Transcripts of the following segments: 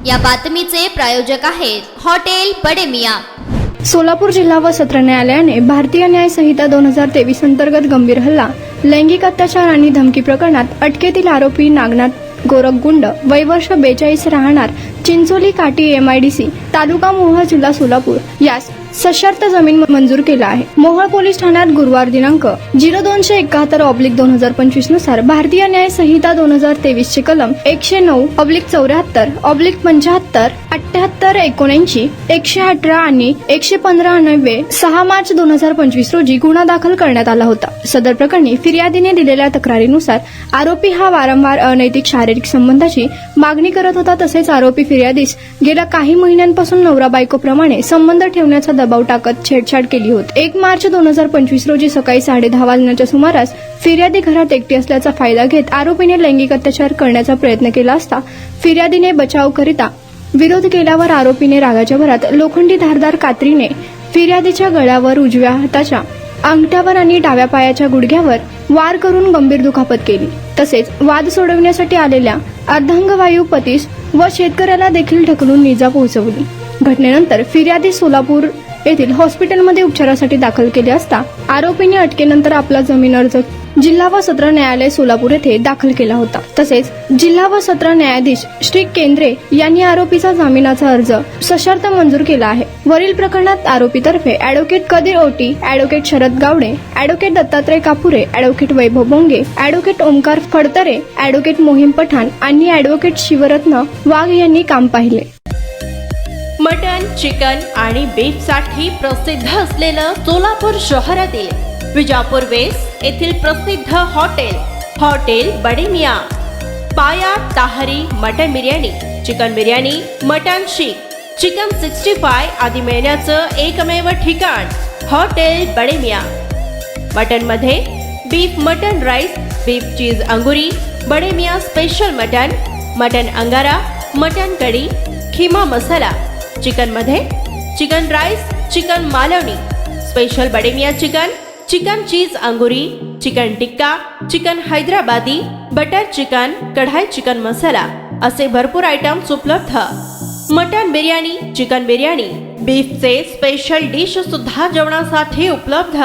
या बातमीचे प्रायोजक आहेत हॉटेल बडे मियां। सोलापूर जिल्हा व सत्र न्यायालयाने भारतीय न्याय संहिता 2023 अंतर्गत गंभीर हल्ला, लैंगिक अत्याचार आणि धमकी प्रकरणात अटकेतील आरोपी नागनाथ गोरख गुंड वय वर्ष 42 राहणार चिंचोली काठी MIDC तालुका मोहोळ जिल्हा सोलापूर यास सशर्त जमीन मंजूर केला आहे। मोहोळ पोलीस ठाण्यात गुरुवार दिनांक 0271/2025 नुसार भारतीय न्याय संहिता 2023 चे कलम 109/74/75 78 79 118 आणि 115 6 मार्च 2025 रोजी गुन्हा दाखल करण्यात आला होता। सदर प्रकरणी फिर्यादीने दिलेल्या तक्रारीनुसार आरोपी हा वारंवार अनैतिक शारीरिक संबंधाची मागणी करत होता। तसेच आरोपी फिर्यादीस गेल्या काही महिन्यांपासून नवरा बायको प्रमाणे संबंध ठेवण्याचा दबाव टाकत छेडछाड केली होती। 1 मार्च 2025 रोजी सकाळी 10:30 वाजण्याच्या सुमारास फिर्यादी घरात एकटी असल्याचा फायदा घेत आरोपीने लैंगिक अत्याचार करण्याचा प्रयत्न केला असता फिर्यादीने बचावकरिता विरोध केल्यावर आरोपीने रागाच्या भरात लोखंडी धारदार कात्रीने फिर्यादीच्या गळ्यावर, उजव्या हाताच्या अंगठ्यावर आणि डाव्या पायाच्या गुडघ्यावर वार करून गंभीर दुखापत केली। तसेच वाद सोडविण्यासाठी आलेल्या अर्धांगवायू पतीस व शेतकऱ्याला देखील ढकलून इजा पोहोचवली। घटनेनंतर फिर्यादी सोलापूर येथील हॉस्पिटलमध्ये उपचारासाठी दाखल केले असता आरोपीने अटकेनंतर आपला जामीन अर्ज जिल्हा व सत्र न्यायालय सोलापूर येथे दाखल केला होता। तसेच जिल्हा व सत्र न्यायाधीश श्री केंद्रे यांनी आरोपीचा जामिनाचा अर्ज सशर्त मंजूर केला आहे। वरील प्रकरणात आरोपीतर्फे advocate Kadir Oti, advocate Sharad Gawade, advocate Dattatray Kapure, advocate Vaibhav Bonge, advocate Omkar Phadtare, advocate Mohim Pathan आणि ॲडव्होकेट शिवरत्न वाघ यांनी काम पाहिले। मटन, चिकन आणि बीफ साठी प्रसिद्ध असलेलं सोलापूर शहरातील विजापूर वेस्ट येथील प्रसिद्ध hotel Bade Miyan. Paya tahari mutton biryani, chicken biryani, mutton seekh, chicken 65 आदी मिळण्याचं एकमेव ठिकाण हॉटेल बडे मियां। मटन मध्ये beef mutton rice, beef cheese angoori, Bade Miyan special mutton, mutton angara, mutton kadhi, keema masala. Chicken मध्ये chicken rice, chicken Malvani, special Bade Miyan chicken, chicken cheese angoori, chicken tikka, chicken Hyderabadi, butter chicken, kadai chicken masala असे भरपूर आयटम्स उपलब्ध। मटन बिर्याणी, चिकन बिर्याणी, बीफचे स्पेशल डिश सुद्धा जेवणासाठी उपलब्ध।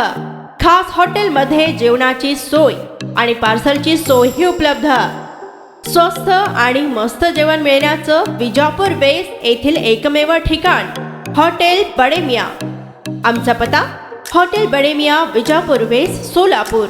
खास हॉटेलमध्ये जेवणाची सोय आणि पार्सलची सोयही उपलब्ध। स्वस्त आणि मस्त जेवण मिळण्याचं विजापूर वेस्ट येथील एकमेव ठिकाण हॉटेल बडे मियां। आमचा पत्ता हॉटेल बडे मियां, विजापूर वेस्ट, सोलापूर।